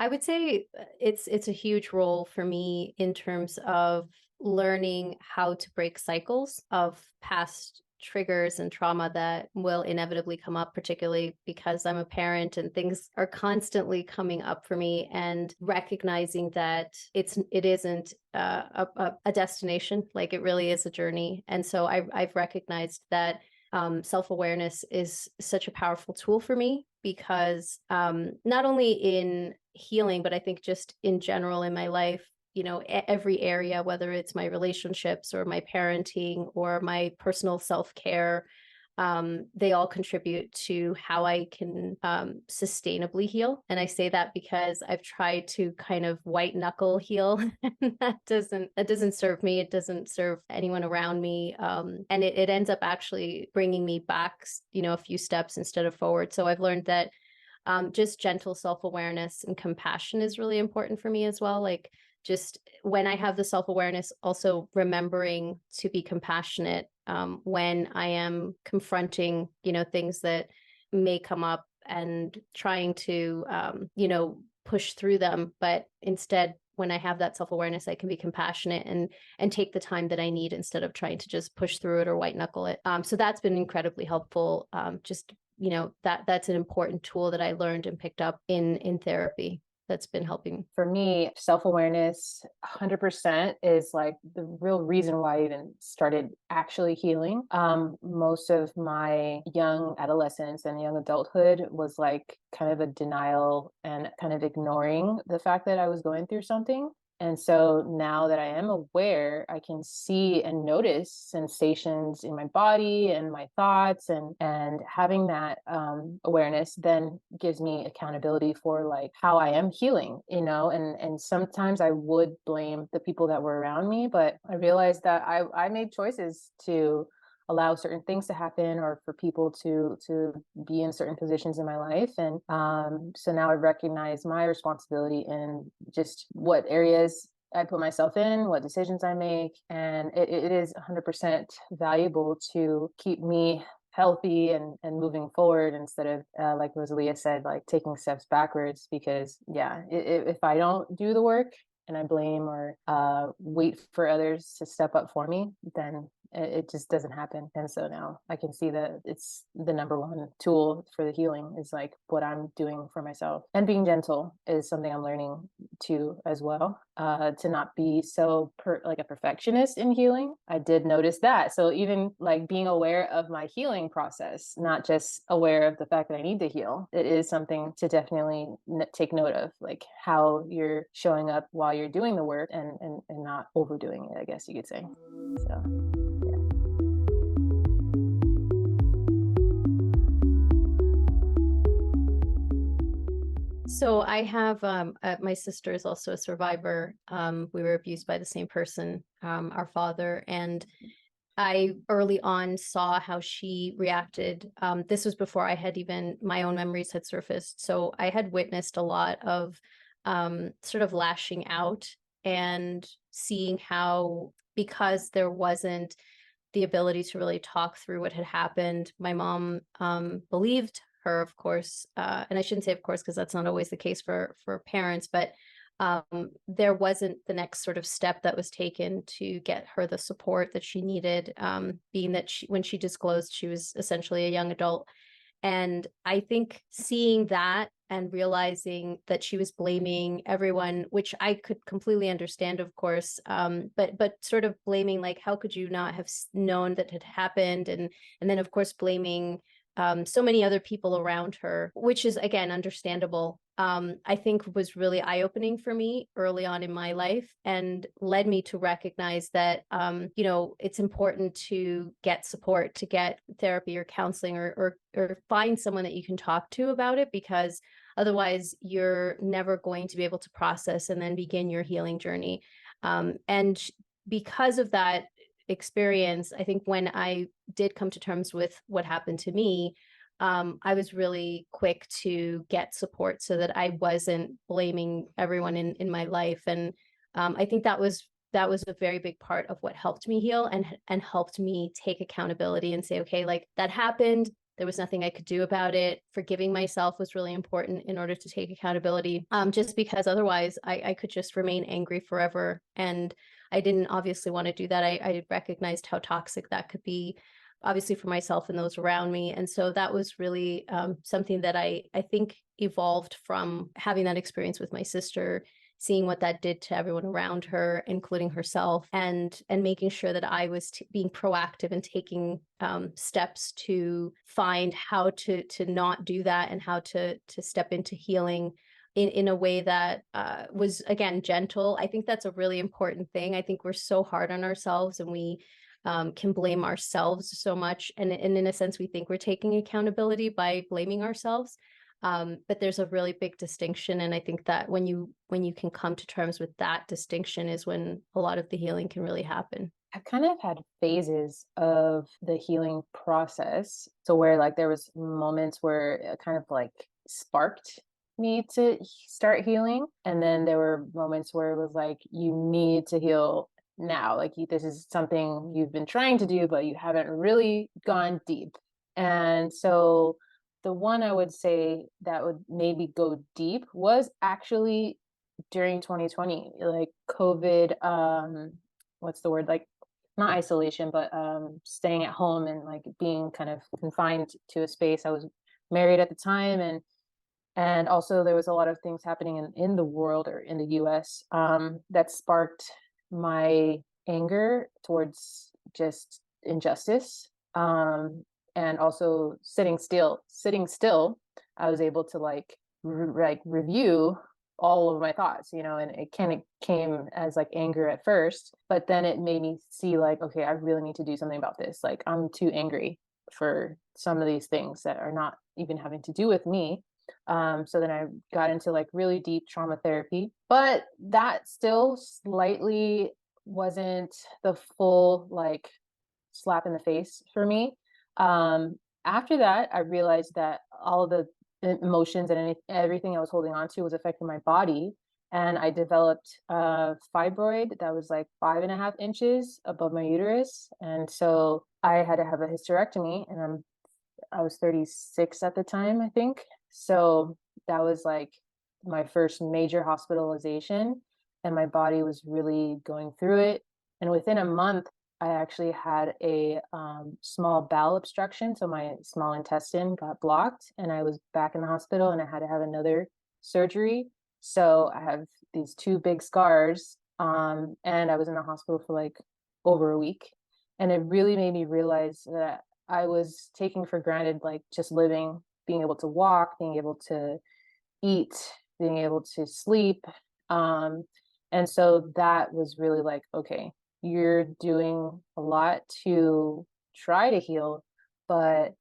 I would say it's a huge role for me in terms of learning how to break cycles of past triggers and trauma that will inevitably come up, particularly because I'm a parent and things are constantly coming up for me, and recognizing that it isn't a destination, like it really is a journey. And so I've recognized that self-awareness is such a powerful tool for me because not only in healing, but I think just in general in my life, every area, whether it's my relationships or my parenting or my personal self-care, they all contribute to how I can sustainably heal. And I say that because I've tried to kind of white knuckle heal, and that doesn't serve me. It doesn't serve anyone around me, and it ends up actually bringing me back, a few steps instead of forward. So I've learned that just gentle self-awareness and compassion is really important for me as well. Like, just when I have the self-awareness, also remembering to be compassionate when I am confronting, things that may come up, and trying to, push through them. But instead, when I have that self-awareness, I can be compassionate and take the time that I need instead of trying to just push through it or white knuckle it. So that's been incredibly helpful. Just, that's an important tool that I learned and picked up in therapy. That's been helping. For me, self-awareness 100% is like the real reason why I even started actually healing. Most of my young adolescence and young adulthood was like kind of a denial and kind of ignoring the fact that I was going through something. And so now that I am aware, I can see and notice sensations in my body and my thoughts, and having that awareness then gives me accountability for like how I am healing, and sometimes I would blame the people that were around me, but I realized that I made choices to allow certain things to happen, or for people to be in certain positions in my life. And so now I recognize my responsibility in just what areas I put myself in, what decisions I make. And it is 100% valuable to keep me healthy and moving forward, instead of like Rosalia said, like taking steps backwards. Because if I don't do the work and I blame or wait for others to step up for me, then it just doesn't happen. And so now I can see that it's the number one tool for the healing is like what I'm doing for myself. And being gentle is something I'm learning too as well, to not be so like a perfectionist in healing. I did notice that. So even like being aware of my healing process, not just aware of the fact that I need to heal, it is something to definitely take note of, like how you're showing up while you're doing the work, and not overdoing it, I guess you could say. So So I have my sister is also a survivor. We were abused by the same person, our father, and I early on saw how she reacted. This was before I had even my own memories had surfaced. So I had witnessed a lot of sort of lashing out and seeing how, because there wasn't the ability to really talk through what had happened, my mom believed her, of course, and I shouldn't say of course, because that's not always the case for parents, but there wasn't the next sort of step that was taken to get her the support that she needed, being that when she disclosed, she was essentially a young adult. And I think seeing that and realizing that she was blaming everyone, which I could completely understand, of course, but sort of blaming, like, how could you not have known that had happened? And then, of course, blaming so many other people around her, which is, again, understandable. I think was really eye-opening for me early on in my life, and led me to recognize that, it's important to get support, to get therapy or counseling, or find someone that you can talk to about it, because otherwise you're never going to be able to process and then begin your healing journey. And because of that experience, I think when I did come to terms with what happened to me, I was really quick to get support so that I wasn't blaming everyone in my life. And I think that was a very big part of what helped me heal, and helped me take accountability and say, okay, like, that happened. There was nothing I could do about it. Forgiving myself was really important in order to take accountability, just because otherwise I could just remain angry forever. And I didn't obviously want to do that. I recognized how toxic that could be, obviously for myself and those around me. And so that was really something that I think evolved from having that experience with my sister, seeing what that did to everyone around her, including herself, and making sure that I was being proactive and taking steps to find how to not do that, and how to step into healing in a way that was, again, gentle. I think that's a really important thing. I think we're so hard on ourselves, and we can blame ourselves so much. And in a sense, we think we're taking accountability by blaming ourselves. But there's a really big distinction. And I think that when you can come to terms with that distinction is when a lot of the healing can really happen. I've kind of had phases of the healing process. So where like there was moments where it kind of like sparked me to start healing. And then there were moments where it was like, you need to heal now. Like this is something you've been trying to do, but you haven't really gone deep. And so the one I would say that would maybe go deep was actually during 2020, like COVID, what's the word? Like not isolation, but staying at home and like being kind of confined to a space. I was married at the time, and also there was a lot of things happening in the world or in the US that sparked my anger towards just injustice. And also sitting still, I was able to like review all of my thoughts, and it kind of came as like anger at first, but then it made me see like, okay, I really need to do something about this. Like I'm too angry for some of these things that are not even having to do with me. So then I got into like really deep trauma therapy, but that still slightly wasn't the full like slap in the face for me. After that, I realized that all of the emotions and everything I was holding on to was affecting my body. And I developed a fibroid that was like 5.5 inches above my uterus. And so I had to have a hysterectomy, and I was 36 at the time, I think. So that was like my first major hospitalization, and my body was really going through it. And within a month, I actually had a small bowel obstruction. So my small intestine got blocked, and I was back in the hospital, and I had to have another surgery. So I have these two big scars, and I was in the hospital for like over a week. And it really made me realize that I was taking for granted, like just living, being able to walk, being able to eat, being able to sleep. And so that was really like, okay, you're doing a lot to try to heal, but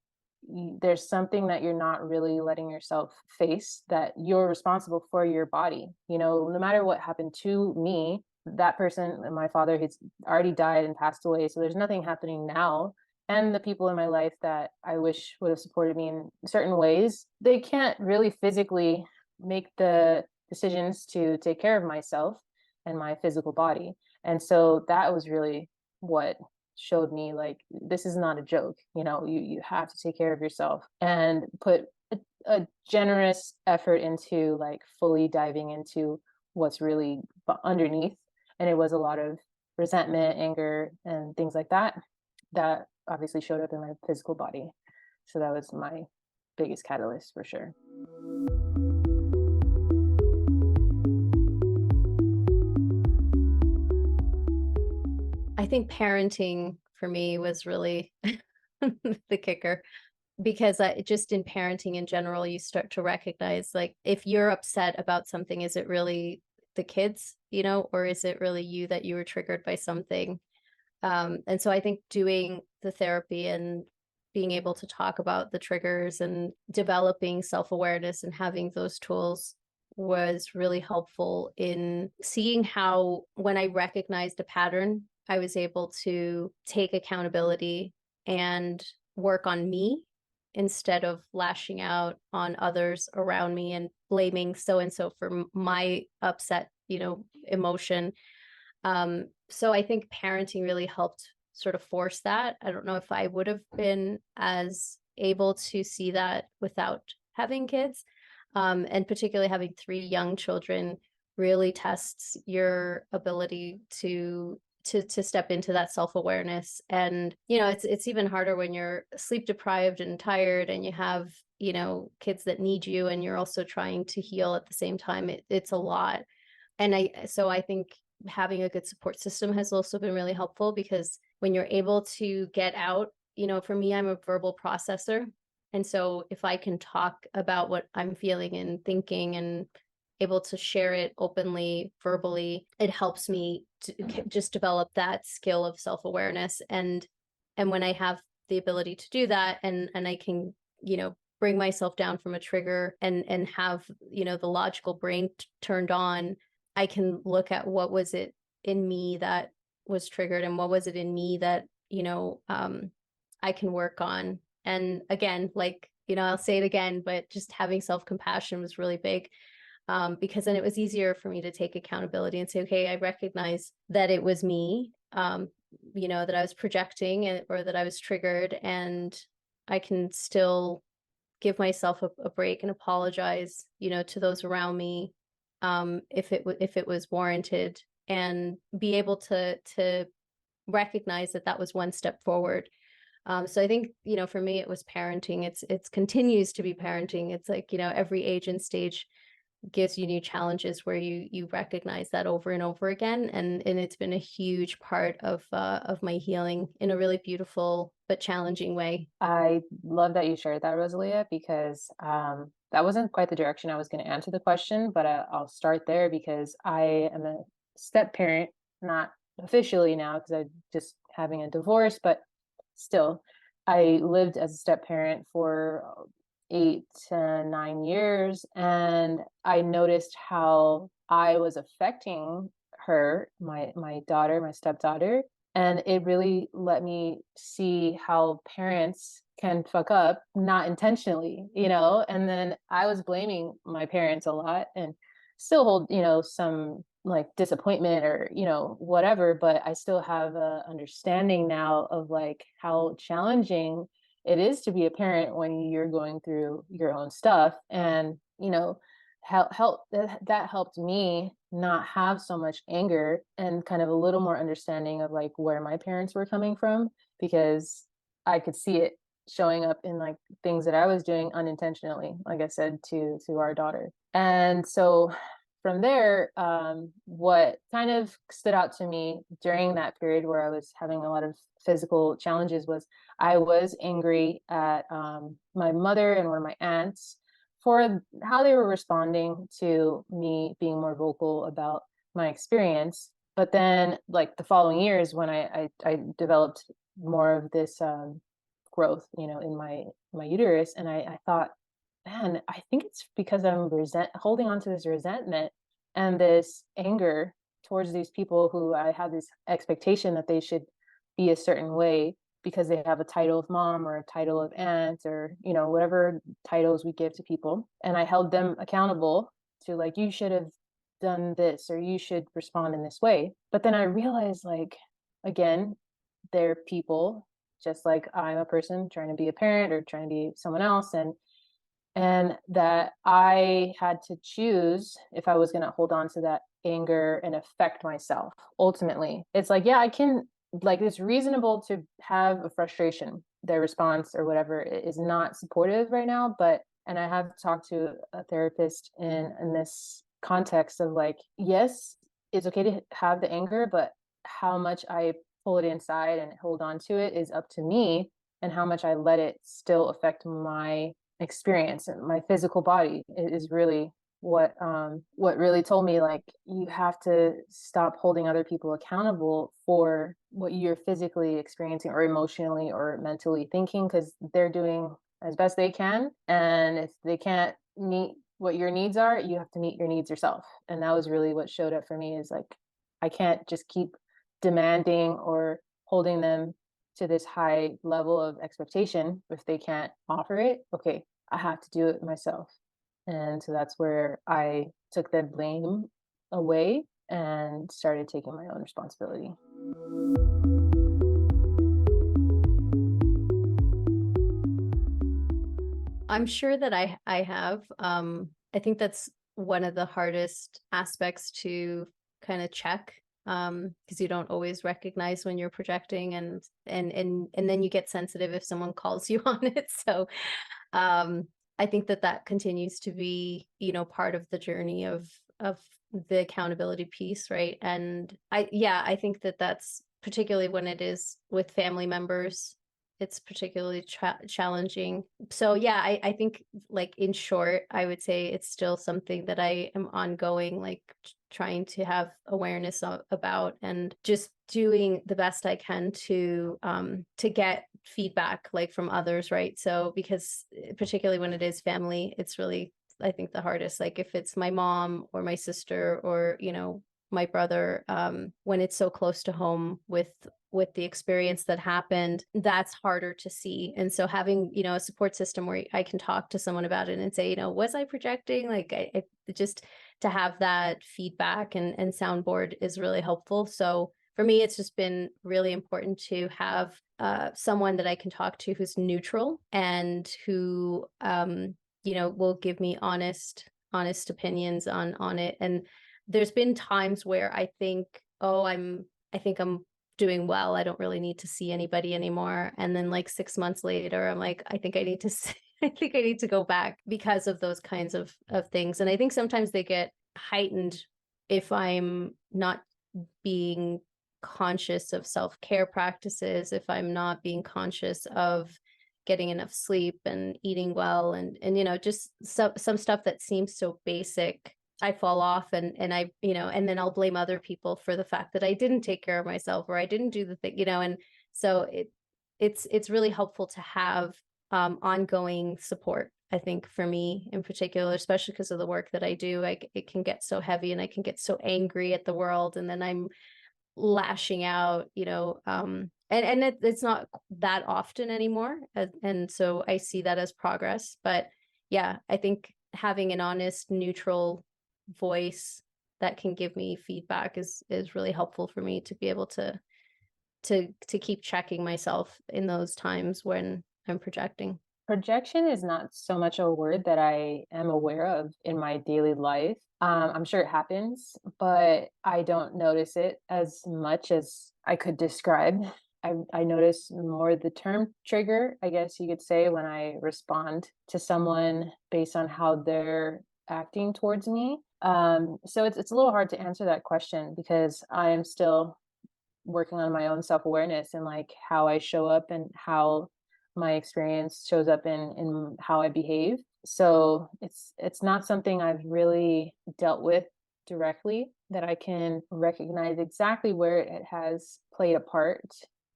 there's something that you're not really letting yourself face, that you're responsible for your body. No matter what happened to me, that person, my father, he's already died and passed away. So there's nothing happening now. And the people in my life that I wish would have supported me in certain ways, they can't really physically make the decisions to take care of myself and my physical body. And so that was really what showed me like, this is not a joke. You have to take care of yourself and put a generous effort into like fully diving into what's really underneath. And it was a lot of resentment, anger, and things like that obviously showed up in my physical body. So that was my biggest catalyst for sure. I think parenting for me was really the kicker, because just in parenting in general, you start to recognize like, if you're upset about something, is it really the kids, or is it really you that you were triggered by something? And so I think doing the therapy and being able to talk about the triggers and developing self-awareness and having those tools was really helpful in seeing how, when I recognized a pattern, I was able to take accountability and work on me instead of lashing out on others around me and blaming so-and-so for my upset, emotion. So I think parenting really helped sort of force that. I don't know if I would have been as able to see that without having kids. And particularly having 3 young children really tests your ability to step into that self-awareness. And it's even harder when you're sleep deprived and tired and you have kids that need you and you're also trying to heal at the same time. It's a lot. And I think having a good support system has also been really helpful, because when you're able to get out, for me, I'm a verbal processor. And so if I can talk about what I'm feeling and thinking and able to share it openly, verbally, it helps me to just develop that skill of self-awareness. And when I have the ability to do that, and I can, bring myself down from a trigger and have, the logical brain turned on, I can look at what was it in me that was triggered and what was it in me that, I can work on. And again, like, I'll say it again, but just having self-compassion was really big, because then it was easier for me to take accountability and say, okay, I recognize that it was me, that I was projecting or that I was triggered, and I can still give myself a break and apologize, to those around me, if it was warranted, and be able to recognize that that was one step forward. So I think, for me, it was parenting. It's continues to be parenting. It's like, every age and stage gives you new challenges where you recognize that over and over again. And it's been a huge part of my healing in a really beautiful but challenging way. I love that you shared that, Rosalia, because that wasn't quite the direction I was going to answer the question, but I'll start there because I am a step parent, not officially now because I'm just having a divorce, but still, I lived as a step parent for 8 to 9 years, and I noticed how I was affecting her, my daughter, my stepdaughter, and it really let me see how parents can fuck up, not intentionally, and then I was blaming my parents a lot and still hold, some like disappointment or, whatever, but I still have a understanding now of like how challenging it is to be a parent when you're going through your own stuff. And, that helped me not have so much anger and kind of a little more understanding of like where my parents were coming from, because I could see it showing up in like things that I was doing unintentionally, like I said, to our daughter. And so from there, what kind of stood out to me during that period where I was having a lot of physical challenges was I was angry at my mother and one of my aunts for how they were responding to me being more vocal about my experience. But then, like the following years, when I developed more of this growth, in my uterus, and I thought, man, I think it's because I'm holding on to this resentment and this anger towards these people who I had this expectation that they should be a certain way because they have a title of mom or a title of aunt or, whatever titles we give to people. And I held them accountable to like, you should have done this or you should respond in this way. But then I realized, like, again, they're people just like I'm a person trying to be a parent or trying to be someone else. And that I had to choose if I was going to hold on to that anger and affect myself. Ultimately, it's like, yeah, I can, like, it's reasonable to have a frustration. Their response or whatever is not supportive right now, and I have talked to a therapist in this context of like, yes, it's okay to have the anger, but how much I pull it inside and hold on to it is up to me, and how much I let it still affect my experience and my physical body is really what really told me, like, you have to stop holding other people accountable for what you're physically experiencing or emotionally or mentally thinking, because they're doing as best they can, and if they can't meet what your needs are, you have to meet your needs yourself. And that was really what showed up for me, is like, I can't just keep demanding or holding them to this high level of expectation if they can't offer it. Okay, I have to do it myself. And so that's where I took that blame away and started taking my own responsibility. I'm sure that I have. I think that's one of the hardest aspects to kind of check, because you don't always recognize when you're projecting, and then you get sensitive if someone calls you on it. So um I think that that continues to be, part of the journey of the accountability piece, right? And I think that that's particularly when it is with family members, it's particularly challenging. So yeah, I think, like, in short, I would say it's still something that I am ongoing, like, trying to have awareness about, and just doing the best I can to get feedback, like, from others, right? So because particularly when it is family, it's really, I think, the hardest. Like, if it's my mom or my sister or, my brother, when it's so close to home with the experience that happened, that's harder to see. And so having, a support system where I can talk to someone about it and say, was I projecting? Like, I just to have that feedback and soundboard is really helpful. So for me, it's just been really important to have someone that I can talk to who's neutral and who, will give me honest opinions on it. And there's been times where I think, oh, I think I'm doing well. I don't really need to see anybody anymore. And then, like, 6 months later, I'm like, I think I need to I think I need to go back because of those kinds of things. And I think sometimes they get heightened if I'm not being conscious of self-care practices, if I'm not being conscious of getting enough sleep and eating well, and just some stuff that seems so basic, I fall off, and I, and then I'll blame other people for the fact that I didn't take care of myself, or I didn't do the thing, and so it's really helpful to have ongoing support. I think for me in particular, especially because of the work that I do, it can get so heavy and I can get so angry at the world, and then I'm lashing out, and it's not that often anymore. And so I see that as progress. But yeah, I think having an honest, neutral voice that can give me feedback is really helpful for me to be able to keep checking myself in those times when I'm projecting. Projection is not so much a word that I am aware of in my daily life. I'm sure it happens, but I don't notice it as much as I could describe. I notice more the term trigger, I guess you could say, when I respond to someone based on how they're acting towards me. So it's a little hard to answer that question because I am still working on my own self-awareness and like how I show up and how my experience shows up in how I behave. So it's not something I've really dealt with directly that I can recognize exactly where it has played a part.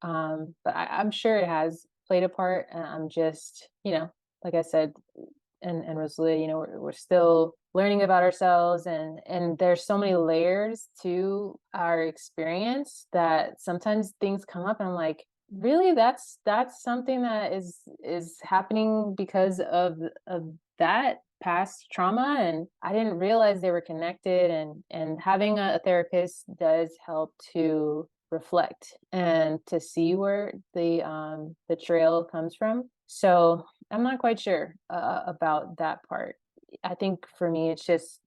But I'm sure it has played a part, and I'm just, like I said, and Rosalia, we're still learning about ourselves, and there's so many layers to our experience that sometimes things come up and I'm like, really, that's something that is happening because of that past trauma, and I didn't realize they were connected, and having a therapist does help to reflect and to see where the trail comes from. So I'm not quite sure about that part. I think for me, it's just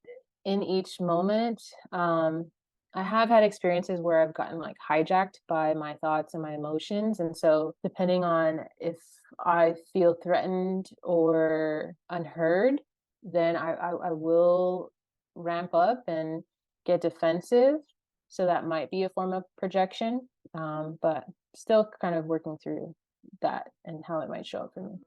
in each moment. I have had experiences where I've gotten like hijacked by my thoughts and my emotions. And so, depending on if I feel threatened or unheard, then I will ramp up and get defensive. So, that might be a form of projection, but still kind of working through that and how it might show up for me.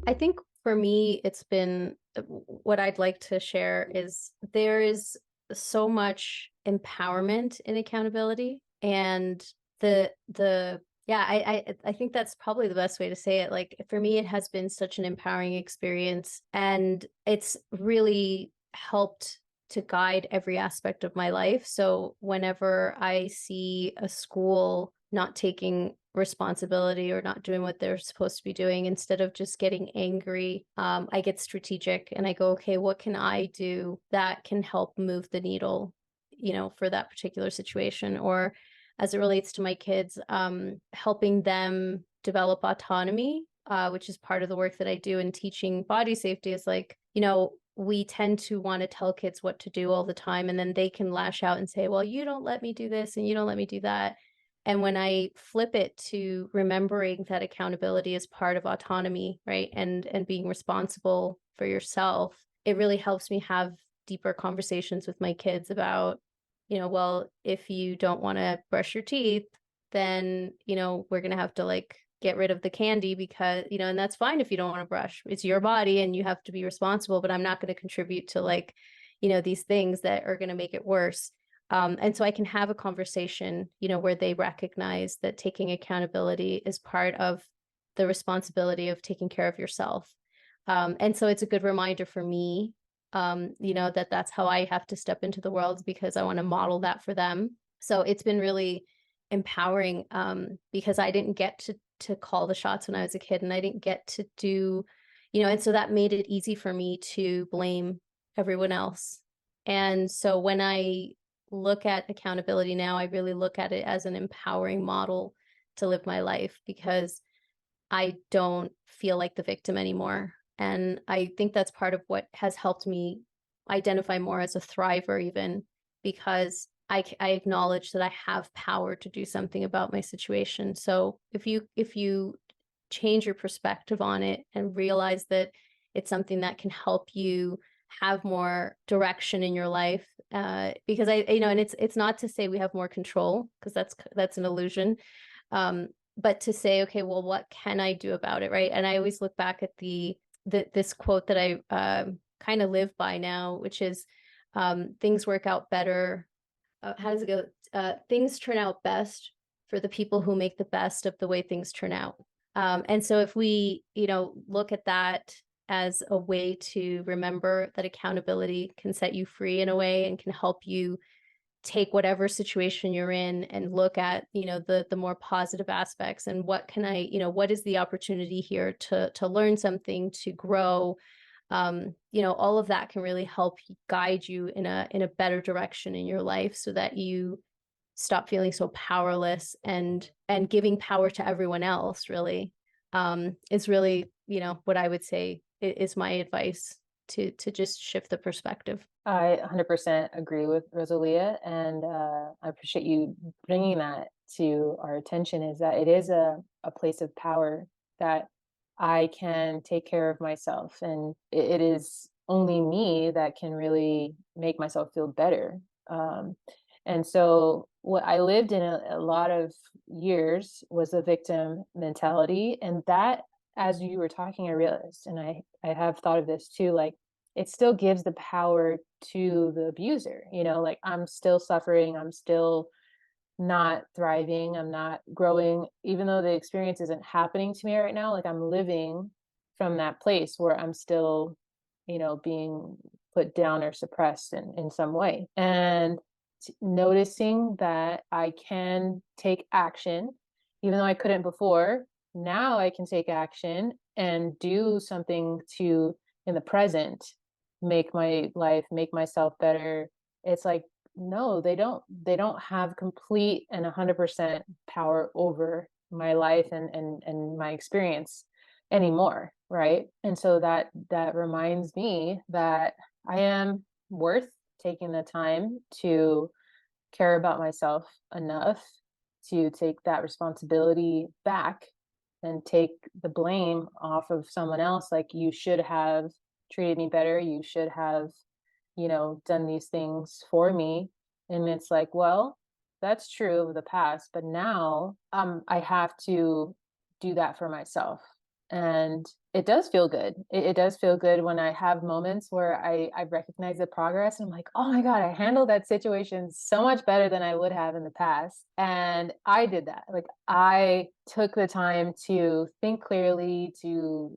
I think for me, it's been what I'd like to share is there is so much empowerment in accountability, and the yeah, I think that's probably the best way to say it. Like, for me, it has been such an empowering experience, and it's really helped to guide every aspect of my life. So whenever I see a school not taking responsibility or not doing what they're supposed to be doing, instead of just getting angry, I get strategic and I go, okay, what can I do that can help move the needle, for that particular situation. Or as it relates to my kids, helping them develop autonomy, which is part of the work that I do in teaching body safety, is like, we tend to want to tell kids what to do all the time, and then they can lash out and say, well, you don't let me do this and you don't let me do that. And when I flip it to remembering that accountability is part of autonomy, right? And being responsible for yourself, it really helps me have deeper conversations with my kids about, well, if you don't want to brush your teeth, then, we're going to have to like get rid of the candy because, and that's fine if you don't want to brush. It's your body and you have to be responsible, but I'm not going to contribute to like, these things that are going to make it worse. And so I can have a conversation, where they recognize that taking accountability is part of the responsibility of taking care of yourself. And so it's a good reminder for me, that that's how I have to step into the world, because I want to model that for them. So it's been really empowering, because I didn't get to call the shots when I was a kid, and I didn't get to do, and so that made it easy for me to blame everyone else. And so when I look at accountability now, I really look at it as an empowering model to live my life, because I don't feel like the victim anymore. And I think that's part of what has helped me identify more as a thriver, even because I acknowledge that I have power to do something about my situation. So if you change your perspective on it and realize that it's something that can help you have more direction in your life, because and it's not to say we have more control, because that's an illusion, but to say, okay, well, what can I do about it, right? And I always look back at this quote that I kind of live by now, which is, things work out better. How does it go? Things turn out best for the people who make the best of the way things turn out. And so if we, look at that as a way to remember that accountability can set you free in a way and can help you take whatever situation you're in and look at, the more positive aspects, and what can I, what is the opportunity here to learn something, to grow, all of that can really help guide you in a better direction in your life, so that you stop feeling so powerless, and giving power to everyone else really, is really, what I would say is my advice to just shift the perspective. I 100% agree with Rosalia, and I appreciate you bringing that to our attention, is that it is a place of power, that I can take care of myself, and it is only me that can really make myself feel better. And so what I lived in a lot of years was a victim mentality, and that, as you were talking, I realized, and I have thought of this too, like, it still gives the power to the abuser, like, I'm still suffering, I'm still not thriving, I'm not growing, even though the experience isn't happening to me right now. Like, I'm living from that place where I'm still, being put down or suppressed in some way. And noticing that I can take action, even though I couldn't before, now I can take action and do something to, in the present, make my life, make myself better. It's like, no, they don't have complete and 100% power over my life and my experience anymore, right? And so that reminds me that I am worth taking the time to care about myself enough to take that responsibility back and take the blame off of someone else. Like, you should have treated me better, you should have, done these things for me. And it's like, well, that's true of the past, but now I have to do that for myself. And it does feel good. It does feel good when I have moments where I recognize the progress, and I'm like, oh my God, I handled that situation so much better than I would have in the past. And I did that. Like, I took the time to think clearly, to,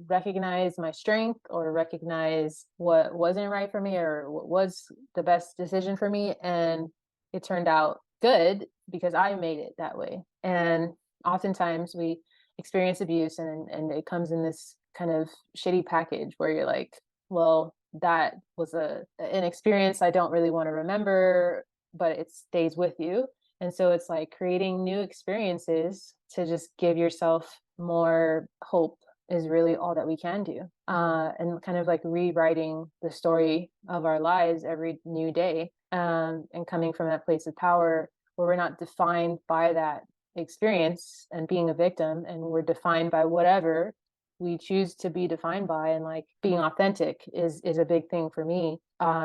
recognize my strength, or recognize what wasn't right for me, or what was the best decision for me. And it turned out good because I made it that way. And oftentimes we experience abuse, and it comes in this kind of shitty package where you're like, well, that was an experience I don't really want to remember, but it stays with you. And so it's like creating new experiences to just give yourself more hope is really all that we can do. And kind of like rewriting the story of our lives every new day, and coming from that place of power where we're not defined by that experience and being a victim, and we're defined by whatever we choose to be defined by. And like being authentic is a big thing for me,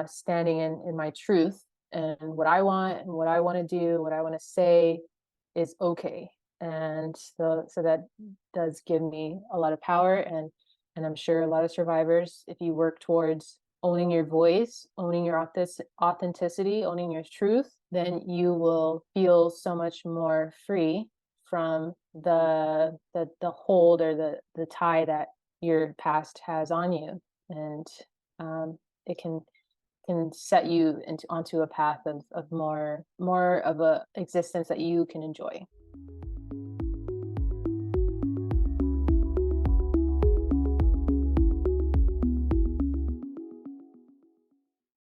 standing in my truth and what I want and what I want to do, what I want to say is okay. And so that does give me a lot of power. And I'm sure a lot of survivors, if you work towards owning your voice, owning your authenticity, owning your truth, then you will feel so much more free from the hold or the tie that your past has on you. And it can set you onto a path of more of a existence that you can enjoy.